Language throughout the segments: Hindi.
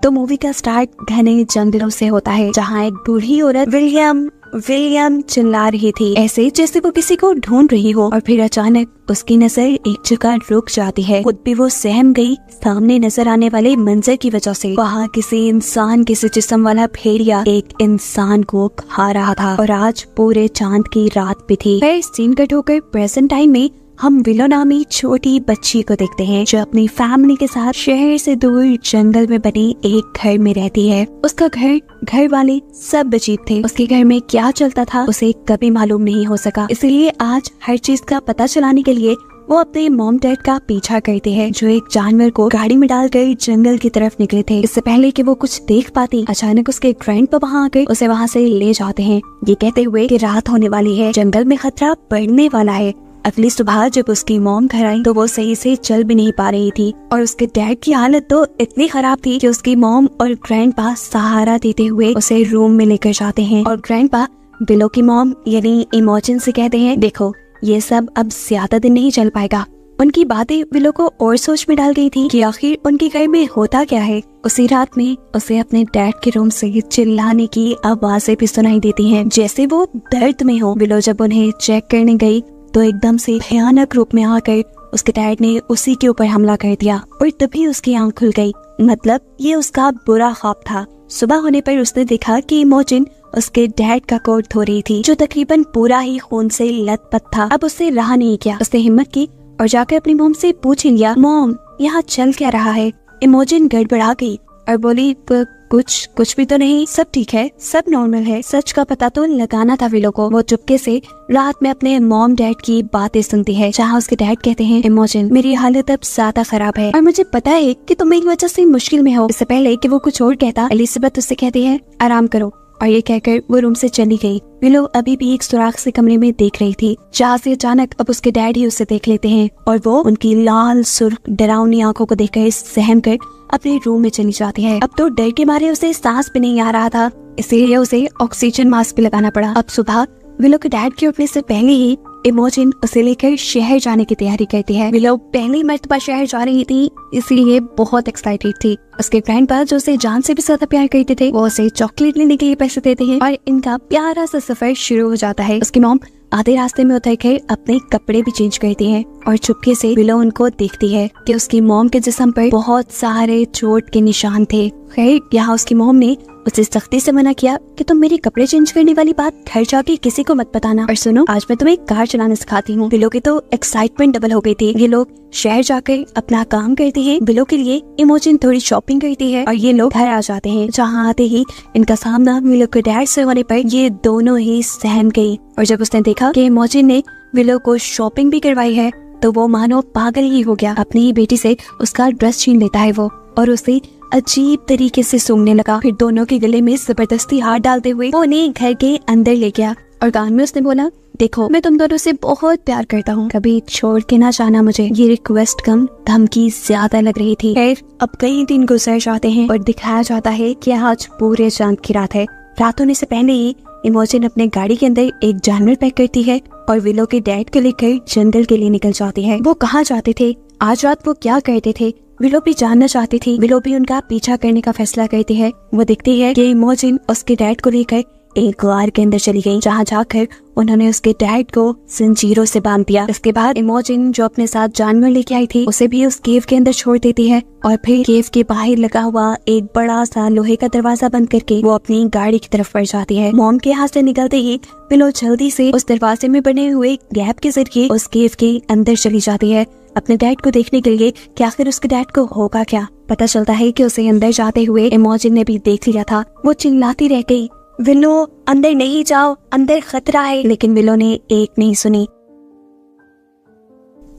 तो मूवी का स्टार्ट घने जंगलों से होता है, जहाँ एक बूढ़ी औरत विलियम विलियम चिल्ला रही थी, ऐसे जैसे वो किसी को ढूंढ रही हो। और फिर अचानक उसकी नजर एक जगह रुक जाती है। खुद भी वो सहम गई सामने नजर आने वाले मंजर की वजह से। वहाँ किसी इंसान, किसी जिस्म वाला भेड़िया एक इंसान को खा रहा था। और आज पूरे चांद की रात भी थी। फिर सीन कट होकर प्रेजेंट टाइम में हम विलो नामी छोटी बच्ची को देखते हैं, जो अपनी फैमिली के साथ शहर से दूर जंगल में बने एक घर में रहती है। उसका घर वाले सब अजीब थे। उसके घर में क्या चलता था उसे कभी मालूम नहीं हो सका। इसलिए आज हर चीज का पता चलाने के लिए वो अपने मॉम डैड का पीछा करते हैं, जो एक जानवर को गाड़ी में डालकर जंगल की तरफ निकले थे। इससे पहले कि वो कुछ देख पाती, अचानक उसके ग्रैंडपा वहाँ आकर उसे वहाँ से ले जाते हैं, ये कहते हुए कि रात होने वाली है, जंगल में खतरा बढ़ने वाला है। अगली सुबह जब उसकी मॉम घर आई तो वो सही से चल भी नहीं पा रही थी। और उसके डैड की हालत तो इतनी खराब थी कि उसकी मॉम और ग्रैंडपा सहारा देते हुए उसे रूम में लेकर जाते हैं। और ग्रैंडपा विलो की मॉम यानी इमोजन से कहते हैं, देखो ये सब अब ज्यादा दिन नहीं चल पाएगा। उनकी बातें विलो को और सोच में डाल गई थी कि आखिर उनके घर में होता क्या है। उसी रात में उसे अपने डैड के रूम से चिल्लाने की आवाजें भी सुनाई देती हैं, जैसे वो दर्द में हो। विलो जब उन्हें चेक करने गई तो एकदम से भयानक रूप में आकर उसके डैड ने उसी के ऊपर हमला कर दिया। और तभी उसकी आंख खुल गई, मतलब ये उसका बुरा ख्वाब था। सुबह होने पर उसने देखा कि इमोजिन उसके डैड का कोट धो रही थी, जो तकरीबन पूरा ही खून से लथपथ था। अब उससे रहा नहीं किया, उसने हिम्मत की और जाकर अपनी मॉम से पूछ लिया, मॉम यहाँ चल क्या रहा है। इमोजिन गड़बड़ा गई और बोली, कुछ भी तो नहीं, सब ठीक है, सब नॉर्मल है। सच का पता तो लगाना था विलो को। वो चुपके से रात में अपने मॉम डैड की बातें सुनती है, जहाँ उसके डैड कहते हैं, इमोजिन मेरी हालत अब ज्यादा खराब है और मुझे पता है कि तुम मेरी वजह से मुश्किल में हो। इससे पहले कि वो कुछ और कहता, एलिजाबेथ उससे कहती है, आराम करो। और ये कहकर वो रूम से चली गई। विलो अभी भी एक सुराख से कमरे में देख रही थी, जहाँ से अचानक अब उसके डैड ही उसे देख लेते हैं। और वो उनकी लाल सुर्ख डरावनी आंखों को देखकर सहम कर अपने रूम में चली जाती है। अब तो डर के मारे उसे सांस भी नहीं आ रहा था, इसीलिए उसे ऑक्सीजन मास्क भी लगाना पड़ा। अब सुबह विलो के डैड के उठने से पहले ही इमोजिन उसे लेकर शहर जाने की तैयारी करती है। विलो पहली मर्तबा शहर जा रही थी, इसलिए बहुत एक्साइटेड थी। उसके ग्रैंडपा जो उसे जान से भी ज्यादा प्यार करते थे, वो उसे चॉकलेट लेने के लिए पैसे देते हैं और इनका प्यारा सा सफर शुरू हो जाता है। उसकी मॉम आधे रास्ते में उतर कर अपने कपड़े भी चेंज करती है और चुपके से विलो उनको देखती है कि उसकी मॉम के जिस्म पर बहुत सारे चोट के निशान थे। खैर यहाँ उसकी मॉम ने उसे सख्ती से मना किया कि तुम मेरे कपड़े चेंज करने वाली बात घर जाके किसी को मत बताना। और सुनो, आज मैं तुम्हें कार चलाना सिखाती हूँ। विलो की तो एक्साइटमेंट डबल हो गई थी। ये लोग शहर जाकर अपना काम करते हैं, विलो के लिए इमोजिन थोड़ी शॉपिंग करती है और ये लोग घर आ जाते हैं, जहाँ आते ही इनका सामना विलो के डैड से होने पर ये दोनों ही सहम गई। और जब उसने देखा कि इमोजिन ने विलो को शॉपिंग भी करवाई है, तो वो मानो पागल ही हो गया। अपनी ही बेटी से उसका ड्रेस छीन लेता है वो और उसे अजीब तरीके से सूंघने लगा। फिर दोनों के गले में जबरदस्ती हाथ डालते हुए वो उन्हें घर के अंदर ले गया और कान में उसने बोला, देखो मैं तुम दोनों से बहुत प्यार करता हूँ, कभी छोड़ के ना जाना मुझे। ये रिक्वेस्ट कम धमकी ज्यादा लग रही थी। खैर अब कई दिन गुजर जाते हैं और दिखाया जाता है कि आज पूरे चांद की रात है। रात होने से पहले ही इमोजिन अपने गाड़ी के अंदर एक जानवर पैक करती है और विलो के डैड को लेकर जंगल के लिए निकल जाती है। वो कहाँ जाते थे, आज रात वो क्या करते थे, विलो भी जानना चाहती थी। विलो भी उनका पीछा करने का फैसला करती है। वो देखती है कि इमोजिन उसके डैड को लेकर एक गार के अंदर चली गई, जहाँ जाकर उन्होंने उसके डैड को जंजीरों से बांध दिया। इसके बाद इमोजिन जो अपने साथ जानवर लेके आई थी, उसे भी उस केव के अंदर छोड़ देती है और फिर केव के बाहर लगा हुआ एक बड़ा सा लोहे का दरवाजा बंद करके वो अपनी गाड़ी की तरफ बढ़ जाती है। मॉम के हाथ से निकलते ही विलो जल्दी से उस दरवाजे में बने हुए गैप के जरिए उस केव के अंदर चली जाती है, अपने डैड को देखने के लिए कि आखिर उसके डैड को होगा क्या। पता चलता है कि उसे अंदर जाते हुए इमोजिन ने भी देख लिया था। वो चिल्लाती रह गई, विलो अंदर नहीं जाओ, अंदर खतरा है। लेकिन विलो ने एक नहीं सुनी।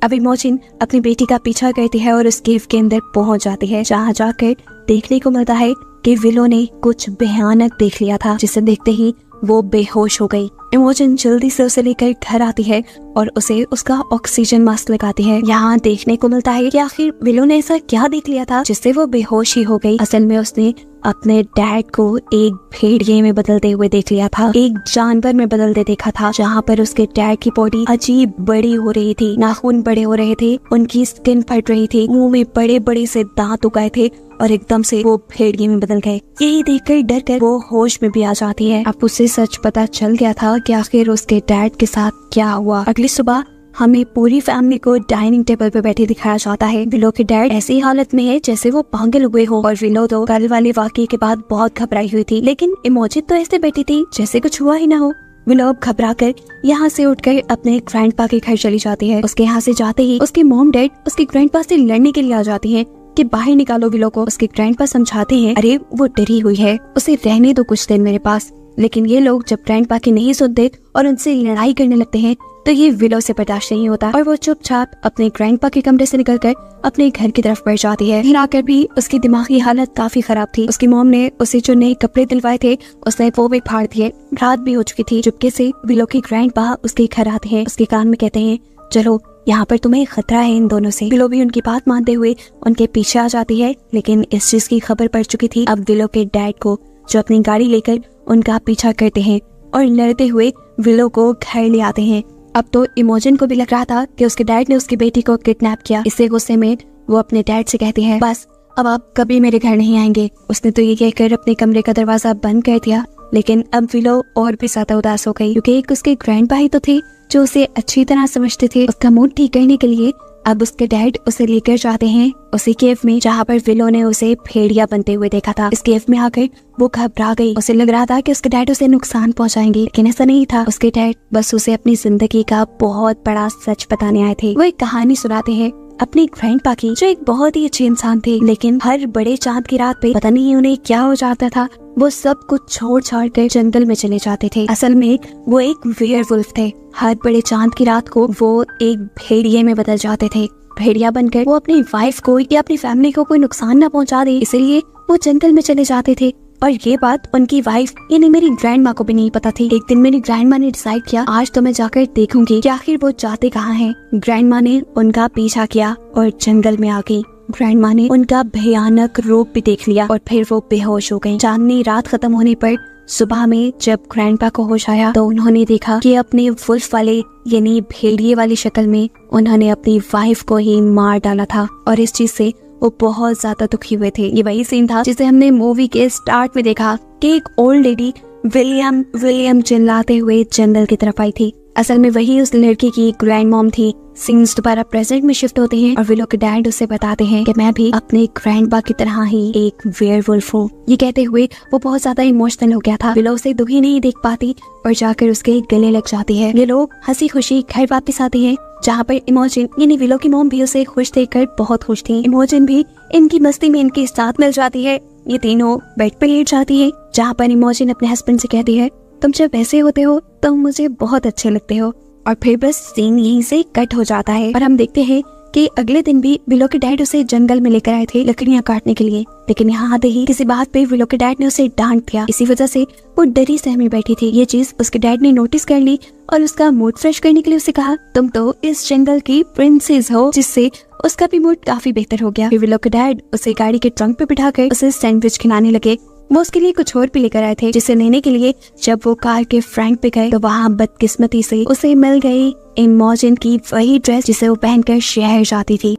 अब इमोजिन अपनी बेटी का पीछा करती है और उस केव के अंदर पहुंच जाती है, जहाँ जाकर देखने को मिलता है कि विलो ने कुछ भयानक देख लिया था, जिसे देखते ही वो बेहोश हो गई। इमोजिन जल्दी से उसे लेकर घर आती है और उसे उसका ऑक्सीजन मास्क लगाती है। यहाँ देखने को मिलता है कि आखिर विलो ने ऐसा क्या देख लिया था जिससे वो बेहोश ही हो गई। असल में उसने अपने डैड को एक भेड़िए में बदलते हुए देख लिया था, एक जानवर में बदलते देखा था, जहाँ पर उसके डैड की बॉडी अजीब बड़ी हो रही थी, नाखून बड़े हो रहे थे, उनकी स्किन फट रही थी, मुंह में बड़े बड़े से दांत उगाए थे और एकदम से वो भेड़िए में बदल गए। यही देखकर डर कर वो होश में भी आ जाती है। अब उसे सच पता चल गया था कि आखिर उसके डैड के साथ क्या हुआ। अगली सुबह हमें पूरी फैमिली को डाइनिंग टेबल पे बैठे दिखाया जाता है। विलो के डैड ऐसी हालत में है जैसे वो पागल हुए हो, और विलो तो कल वाले वाकये के बाद बहुत घबराई हुई थी, लेकिन इमोजिन तो ऐसे बैठी थी जैसे कुछ हुआ ही ना हो। विलो अब घबरा कर यहाँ से उठकर अपने ग्रैंडपा के घर चली जाती है। उसके यहाँ से जाते ही उसके मॉम डैड उसके ग्रैंडपा से लड़ने के लिए आ जाती है कि बाहर निकालो विलो को। उसके ग्रैंडपा समझाते हैं, अरे वो डरी हुई है, उसे रहने दो कुछ दिन मेरे पास। लेकिन ये लोग जब ग्रैंडपा की नहीं सुनते और उनसे लड़ाई करने लगते हैं तो ये विलो से बर्दाश्त नहीं होता और वो चुपचाप अपने ग्रैंडपा के कमरे से निकलकर अपने घर की तरफ बढ़ जाती है। घर आकर भी उसकी दिमागी हालत काफी खराब थी। उसकी मॉम ने उसे जो नए कपड़े दिलवाए थे उसने वो भी फाड़ दिए। रात भी हो चुकी थी। चुपके से विलो के ग्रैंडपा उसके घर आते हैं, उसके कान में कहते हैं, चलो यहाँ पर तुम्हें खतरा है इन दोनों से। विलो भी उनकी बात मानते हुए उनके पीछे आ जाती है, लेकिन इस चीज की खबर पड़ चुकी थी अब विलो के डैड को, जो अपनी गाड़ी लेकर उनका पीछा करते हैं और लड़ते हुए विलो को घर ले आते हैं। अब तो इमोजिन को भी लग रहा था कि उसके डैड ने उसकी बेटी को किडनैप किया। इसे गुस्से में वो अपने डैड से कहती है, बस अब आप कभी मेरे घर नहीं आएंगे। उसने तो ये कहकर अपने कमरे का दरवाजा बंद कर दिया। लेकिन अब विलो और भी ज्यादा उदास हो गई, क्योंकि एक उसके ग्रैंडपा ही तो थे जो उसे अच्छी तरह समझते थे। उसका मूड ठीक करने के लिए अब उसके डैड उसे लेकर जाते हैं उसी केव में जहाँ पर विलो ने उसे भेड़िया बनते हुए देखा था। इस केव में आकर वो घबरा गई। उसे लग रहा था कि उसके डैड उसे नुकसान पहुंचाएंगे, लेकिन ऐसा नहीं था। उसके डैड बस उसे अपनी जिंदगी का बहुत बड़ा सच बताने आए थे। वो एक कहानी सुनाते हैं अपने ग्रैंडपा की, जो एक बहुत ही अच्छे इंसान थे, लेकिन हर बड़े चांद की रात पे पता नहीं उन्हें क्या हो जाता था, वो सब कुछ छोड़ छाड़ कर जंगल में चले जाते थे। असल में वो एक वेयरवुल्फ थे। हर बड़े चांद की रात को वो एक भेड़िए में बदल जाते थे। भेड़िया बनकर वो अपनी वाइफ को या अपनी फैमिली को कोई नुकसान न पहुंचा दे, इसलिए वो जंगल में चले जाते थे। और ये बात उनकी वाइफ यानी मेरी ग्रैंड माँ को भी नहीं पता थी। एक दिन मेरी ग्रैंड माँ ने डिसाइड किया, आज तो मैं जाकर देखूंगी कि आखिर वो जाते कहाँ हैं। ग्रैंड माँ ने उनका पीछा किया और जंगल में आ गई। ग्रैंड माँ ने उनका भयानक रूप भी देख लिया और फिर वो बेहोश हो गई। चांदनी रात खत्म होने पर सुबह में जब ग्रैंडपा को होश आया तो उन्होंने देखा कि अपने वुल्फ वाले यानी भेड़िए वाली शक्ल में उन्होंने अपनी वाइफ को ही मार डाला था, और इस चीज से वो बहुत ज्यादा दुखी हुए थे। ये वही सीन था जिसे हमने मूवी के स्टार्ट में देखा कि एक ओल्ड लेडी विलियम विलियम चिल्लाते हुए जंगल की तरफ आई थी। असल में वही उस लड़की की ग्रैंड मॉम थी। सीन्स दोबारा प्रेजेंट में शिफ्ट होते हैं और विलो के डैड उसे बताते हैं कि मैं भी अपने ग्रैंडपा की तरह ही एक वेयरवुल्फ हूँ। ये कहते हुए वो बहुत ज्यादा इमोशनल हो गया था। विलो उसे दुखी नहीं देख पाती और जाकर उसके गले लग जाती है। ये लोग हंसी खुशी घर वापस आते हैं, जहाँ पर इमोजिन यानी विलो की मॉम भी उसे खुश देखकर बहुत खुश थी। इमोजिन भी इनकी मस्ती में इनके साथ मिल जाती है। ये तीनों बेड पर लेट जाती है, जहाँ पर इमोजिन अपने हस्बैंड से कहती है, तुम जब ऐसे होते हो तुम मुझे बहुत अच्छे लगते हो। और फिर बस सीन यहीं से कट हो जाता है और हम देखते हैं कि अगले दिन भी विलो के डैड उसे जंगल में लेकर आए थे लकड़ियां काटने के लिए, लेकिन यहाँ आते ही किसी बात पे विलो के डैड ने उसे डांट दिया। इसी वजह से वो डरी सहमी बैठी थी। ये चीज उसके डैड ने नोटिस कर ली और उसका मूड फ्रेश करने के लिए उसे कहा, तुम तो इस जंगल की प्रिंसेस हो, जिससे उसका भी मूड काफी बेहतर हो गया। फिर विलो के डैड उसे गाड़ी के ट्रंक पे बिठाकर उसे सैंडविच खिलाने लगे। वो उसके लिए कुछ और भी लेकर आए थे, जिसे लेने के लिए जब वो कार के फ्रंट पे गए तो वहाँ बदकिस्मती से उसे मिल गई इमोजिन की वही ड्रेस जिसे वो पहनकर शहर जाती थी।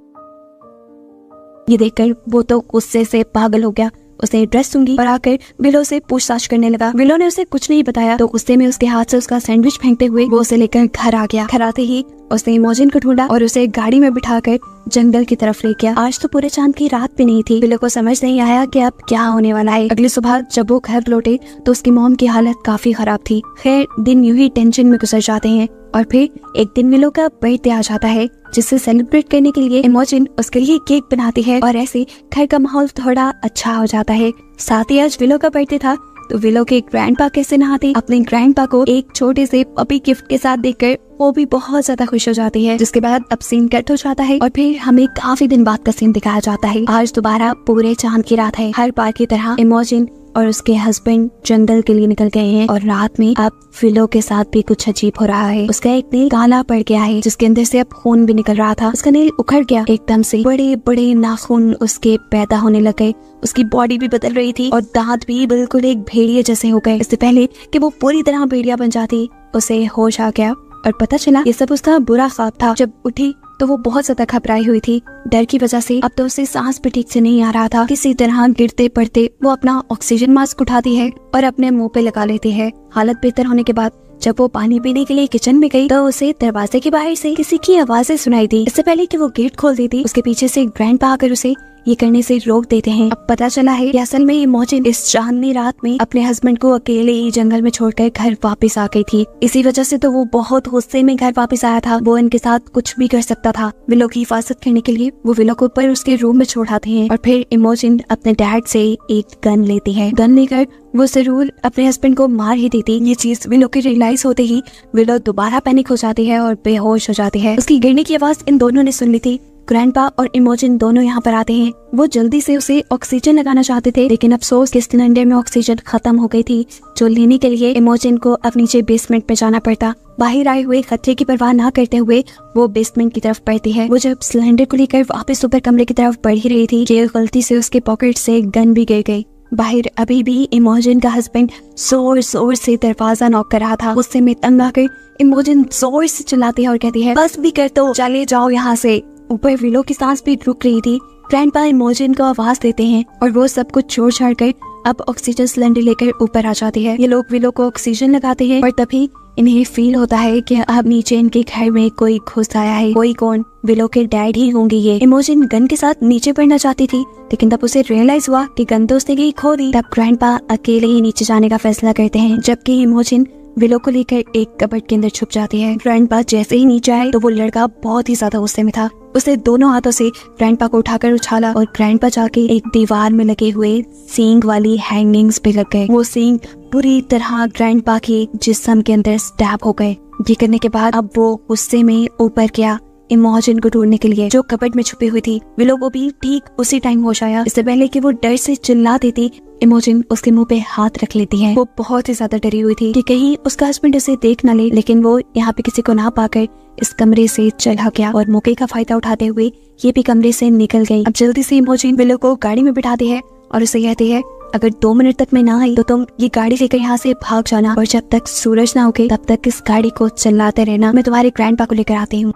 ये देखकर वो तो गुस्से से पागल हो गया। उसने ड्रेस सूंघी और आकर विलो से पूछताछ करने लगा। विलो ने उसे कुछ नहीं बताया तो गुस्से में उसके हाथ से उसका सैंडविच फेंकते हुए वो उसे लेकर घर आ गया। घर आते ही उसने इमोजिन को ढूंढा और उसे गाड़ी में बिठाकर जंगल की तरफ ले गया। आज तो पूरे चांद की रात भी नहीं थी। विलो को समझ नहीं आया कि अब क्या होने वाला है। अगली सुबह जब वो घर लौटे तो उसकी मॉम की हालत काफी खराब थी। खैर दिन यूं ही टेंशन में गुजर जाते हैं और फिर एक दिन विलो का बर्थडे आ जाता है, जिसे सेलिब्रेट करने के लिए इमोजिन उसके लिए केक बनाती है और ऐसे घर का माहौल थोड़ा अच्छा हो जाता है। साथ ही आज विलो का बर्थडे था तो विलो के ग्रैंडपा कैसे नहाते अपने ग्रैंडपा को एक छोटे से पपी गिफ्ट के साथ देखकर वो भी बहुत ज्यादा खुश हो जाती है। जिसके बाद अब सीन कट हो जाता है और फिर हमें काफी दिन बाद का सीन दिखाया जाता है। आज दोबारा पूरे चांद की रात है। हर बार की तरह इमोजिन और उसके हस्बैंड जंगल के लिए निकल गए हैं और रात में अब विलो के साथ भी कुछ अजीब हो रहा है। उसका एक नेल काला पड़ गया है, जिसके अंदर से अब खून भी निकल रहा था। उसका नेल उखड़ गया। एकदम से बड़े बड़े नाखून उसके पैदा होने लगे। उसकी बॉडी भी बदल रही थी और दांत भी बिल्कुल एक भेड़िए जैसे हो गए। इससे पहले कि वो पूरी तरह भेड़िया बन जाती उसे होश आ गया और पता चला ये सब उसका बुरा ख्वाब था। जब उठी तो वो बहुत ज्यादा घबराई हुई थी। डर की वजह से अब तो उसे सांस भी ठीक से नहीं आ रहा था। किसी तरह गिरते पड़ते वो अपना ऑक्सीजन मास्क उठाती है और अपने मुंह पे लगा लेती है। हालत बेहतर होने के बाद जब वो पानी पीने के लिए किचन में गई तो उसे दरवाजे के बाहर से किसी की आवाजें सुनाई दी। इससे पहले कि वो गेट खोल देती, उसके पीछे से ग्रैंडपा आकर उसे ये करने से रोक देते हैं। अब पता चला है कि असल में इमोजिन इस चांदनी रात में अपने हस्बैंड को अकेले ही जंगल में छोड़कर घर वापस आ गई थी। इसी वजह से तो वो बहुत गुस्से में घर वापस आया था। वो इनके साथ कुछ भी कर सकता था। विलो की हिफाजत करने के लिए वो विलो को ऊपर उसके रूम में छोड़ाते हैं और फिर इमोजिन अपने डैड से एक गन लेती है। गन लेकर वो जरूर अपने हस्बैंड को मार ही देती। ये चीज विलो की रियलाइज होते ही विलो दोबारा पैनिक हो जाती है और बेहोश हो जाती है। उसकी गिरने की आवाज इन दोनों ने सुन ली थी। ग्रैंडपा और इमोजिन दोनों यहाँ पर आते हैं। वो जल्दी से उसे ऑक्सीजन लगाना चाहते थे, लेकिन अफसोस कि सिलेंडर में ऑक्सीजन खत्म हो गई थी, जो लेने के लिए इमोजिन को अब नीचे बेसमेंट में जाना पड़ता। बाहर आए हुए खतरे की परवाह ना करते हुए वो बेसमेंट की तरफ बढ़ती है। वो जब सिलेंडर को लेकर वापस ऊपर कमरे की तरफ बढ़ ही रही थी कि गलती से उसके पॉकेट से गन भी गिर गई। बाहर अभी भी इमोजिन का हस्बैंड जोर जोर से दरवाजा नॉक कर रहा था। गुस्से में तंग आकर इमोजिन जोर से चिल्लाती है और कहती है, बस भी कर दो, चले जाओ यहाँ से। ऊपर विलो की सांस भी रुक रही थी। ग्रैंडपा इमोजिन को आवाज देते हैं और वो सब कुछ छोड़ छाड़ कर अब ऑक्सीजन सिलेंडर लेकर ऊपर आ जाती है। ये लोग विलो को ऑक्सीजन लगाते हैं और तभी इन्हें फील होता है कि अब नीचे इनके घर में कोई घुस आया है। कोई कौन? विलो के डैड ही होंगे ये। इमोजिन गन के साथ नीचे पड़ना चाहती थी, लेकिन तब उसे रियलाइज हुआ कि गन तो उसने कहीं खो दी। तब ग्रैंडपा अकेले ही नीचे जाने का फैसला करते हैं, जबकि इमोजिन विलो को लेकर एक कबर्ड के अंदर छुप जाती है। ग्रैंडपा जैसे ही नीचे आए तो वो लड़का बहुत ही ज्यादा गुस्से में था। उसे दोनों हाथों से ग्रैंडपा को उठाकर उछाला और ग्रैंडपा जाके एक दीवार में लगे हुए सींग वाली हैंगिंग्स पे लग गए। वो सींग पूरी तरह ग्रैंडपा के जिस्म के अंदर स्टैब हो गए। ये करने के बाद अब वो गुस्से में ऊपर गया इमोजिन को ढूंढने के लिए, जो कबर्ड में छुपी हुई थी। विलो को भी ठीक उसी टाइम होश आया। इससे पहले कि वो डर से चिल्ला देती, इमोजिन उसके मुंह पे हाथ रख लेती है। वो बहुत ही ज्यादा डरी हुई थी कि कहीं उसका हस्बैंड उसे देख न ले, लेकिन वो यहाँ पे किसी को ना पाकर इस कमरे से चला गया और मौके का फायदा उठाते हुए ये भी कमरे से निकल गई। अब जल्दी से इमोजिन विलो को गाड़ी में बिठाती है और उसे कहती है, अगर 2 मिनट तक मैं ना आई तो तुम ये गाड़ी लेकर यहाँ से भाग जाना और जब तक सूरज ना उगे तब तक इस गाड़ी को चलाते रहना। मैं तुम्हारे ग्रैंडपा को लेकर आती हूँ।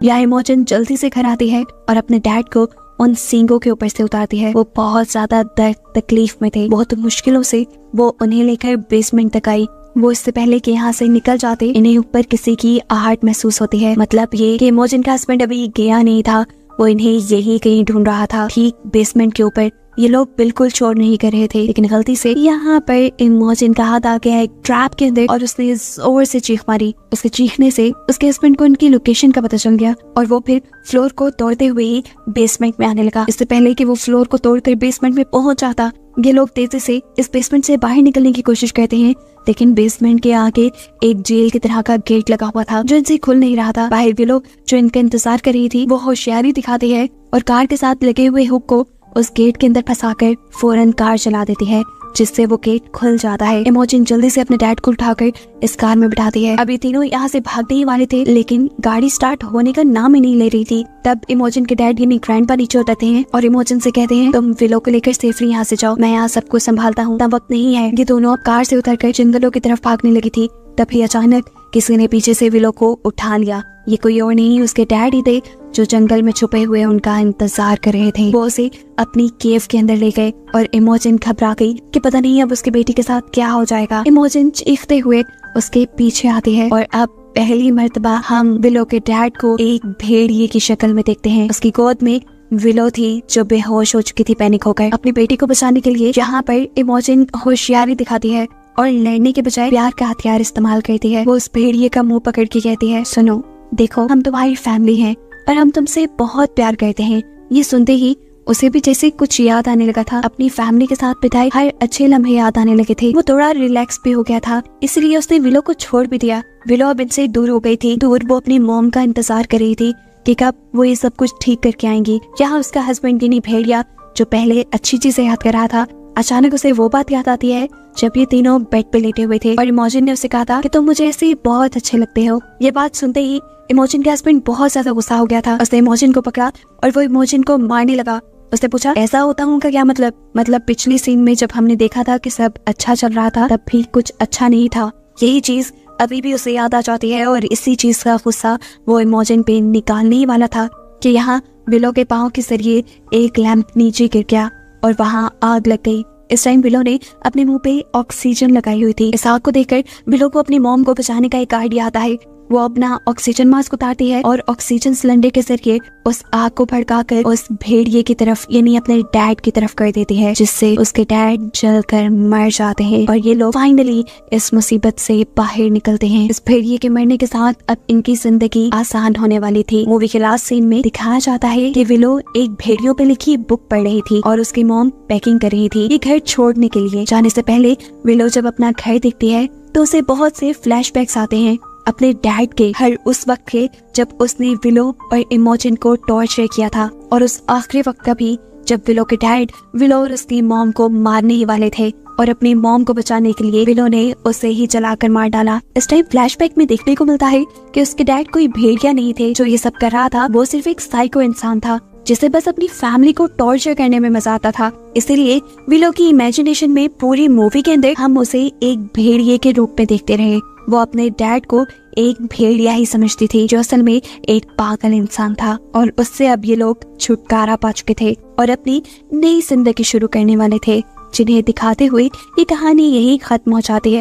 या इमोजिन जल्दी से घर आती है और अपने डैड को उन सींगों के ऊपर से उतारती है। वो बहुत ज्यादा दर्द तकलीफ में थे। बहुत मुश्किलों से वो उन्हें लेकर बेसमेंट तक आई। वो इससे पहले कि यहाँ से निकल जाते इन्हें ऊपर किसी की आहट महसूस होती है। मतलब ये कि इमोजिन का हस्बैंड अभी गया नहीं था, वो इन्हें यही कहीं ढूंढ रहा था, ठीक बेसमेंट के ऊपर। ये लोग बिल्कुल शोर नहीं कर रहे थे, लेकिन गलती से यहाँ पर इमोजिन का हाथ आ गया एक ट्रैप के अंदर और उसने जोर से चीख मारी। उसके चीखने से उसके हस्बैंड को उनकी लोकेशन का पता चल गया और वो फिर फ्लोर को तोड़ते हुए ही बेसमेंट में आने लगा। इससे पहले कि वो फ्लोर को तोड़कर बेसमेंट में पहुंच जाता, ये लोग तेजी से इस बेसमेंट से बाहर निकलने की कोशिश करते हैं, लेकिन बेसमेंट के आगे एक जेल की तरह का गेट लगा हुआ था जो इनसे खुल नहीं रहा था। बाहर भी लोग जो इनका इंतजार कर रही थी वो होशियारी दिखाती है और कार के साथ लगे हुए हुक को उस गेट के अंदर फंसाकर फौरन कार चला देती है, जिससे वो गेट खुल जाता है। इमोजिन जल्दी से अपने डैड को उठाकर इस कार में बिठाती है। अभी तीनों यहाँ से भागने ही वाले थे, लेकिन गाड़ी स्टार्ट होने का नाम ही नहीं ले रही थी। तब इमोजिन के डैड यानी ग्रैंडपा नीचे उतरते हैं और इमोजिन से कहते हैं, तुम विलो को लेकर सेफली यहाँ से जाओ, मैं यहाँ सब कुछ संभालता हूँ, तब वक्त नहीं है। ये दोनों अब कार से उतरकर जंगलों की तरफ भागने लगी थी। तभी अचानक किसी ने पीछे से विलो को उठा लिया। ये कोई और नहीं, उसके डैड ही थे जो जंगल में छुपे हुए उनका इंतजार कर रहे थे। वो उसे अपनी केव के अंदर ले गए और इमोजिन घबरा गई कि पता नहीं अब उसके बेटी के साथ क्या हो जाएगा। इमोजिन चीखते हुए उसके पीछे आती है और अब पहली मर्तबा हम विलो के डैड को एक भेड़िए की शक्ल में देखते हैं। उसकी गोद में विलो थी जो बेहोश हो चुकी थी पैनिक होकर। अपनी बेटी को बचाने के लिए यहाँ पर इमोजिन होशियारी दिखाती है और लड़ने के बजाय प्यार का हथियार इस्तेमाल करती है। वो उस भेड़िए का मुंह पकड़ के कहती है, सुनो, देखो, हम तुम्हारी फैमिली हैं और हम तुमसे बहुत प्यार करते हैं। ये सुनते ही उसे भी जैसे कुछ याद आने लगा था। अपनी फैमिली के साथ बिताए हर अच्छे लम्हे याद आने लगे थे। वो थोड़ा रिलैक्स भी हो गया था, इसलिए उसने विलो को छोड़ भी दिया। विलो अब इनसे दूर हो गई थी। दूर वो अपनी मॉम का इंतजार कर रही थी कि कब वो ये सब कुछ ठीक करके आएंगी। यहाँ उसका हस्बैंड यानी भेड़िया जो पहले अच्छी चीजें याद कर रहा था, अचानक उसे वो बात याद आती है जब ये तीनों बेड पे लेटे हुए थे और इमोजिन ने उसे कहा था कि तुम मुझे ऐसे बहुत अच्छे लगते हो। ये बात सुनते ही इमोजिन के हस्बैंड बहुत ज्यादा गुस्सा हो गया था। उसने इमोजिन को पकड़ा और वो इमोजिन को मारने लगा। उसने पूछा, ऐसा होता हूँ का क्या मतलब पिछली सीन में जब हमने देखा था कि सब अच्छा चल रहा था तब भी कुछ अच्छा नहीं था। यही चीज अभी भी उसे याद आ जाती है और इसी चीज का गुस्सा वो इमोजन पे निकालने ही वाला था कि यहाँ विलो के पाँव के जरिए एक लैंप नीचे गिर गया और वहाँ आग लग गई। इस टाइम विलो ने अपने मुंह पे ऑक्सीजन लगाई हुई थी। इस आग को देखकर विलो को अपनी मॉम को बचाने का एक आइडिया आता है। वो अपना ऑक्सीजन मास्क उतारती है और ऑक्सीजन सिलेंडर के जरिए उस आग को भड़काकर उस भेड़िए की तरफ यानी अपने डैड की तरफ कर देती है, जिससे उसके डैड जलकर मर जाते हैं और ये लोग फाइनली इस मुसीबत से बाहर निकलते हैं। इस भेड़िए के मरने के साथ अब इनकी जिंदगी आसान होने वाली थी। मूवी के लास्ट सीन में दिखाया जाता है कि विलो एक भेड़ियों पे लिखी बुक पढ़ रही थी और उसकी मॉम पैकिंग कर रही थी ये घर छोड़ने के लिए। जाने से पहले विलो जब अपना घर देखती है तो उसे बहुत से फ्लैशबैक्स आते हैं अपने डैड के, हर उस वक्त के जब उसने विलो और इमोजन को टॉर्चर किया था और उस आखिरी वक्त का भी जब विलो के डैड विलो और उसकी मॉम को मारने ही वाले थे और अपनी मॉम को बचाने के लिए विलो ने उसे ही जलाकर मार डाला। इस टाइम फ्लैशबैक में देखने को मिलता है कि उसके डैड कोई भेड़िया नहीं थे जो ये सब कर रहा था, वो सिर्फ एक साइको इंसान था जिसे बस अपनी फैमिली को टॉर्चर करने में मजा आता था। इसीलिए विलो की इमेजिनेशन में पूरी मूवी के अंदर हम उसे एक भेड़िए के रूप में देखते रहे। वो अपने डैड को एक भेड़िया ही समझती थी जो असल में एक पागल इंसान था और उससे अब ये लोग छुटकारा पा चुके थे और अपनी नई जिंदगी शुरू करने वाले थे, जिन्हें दिखाते हुए ये कहानी यही खत्म हो जाती है।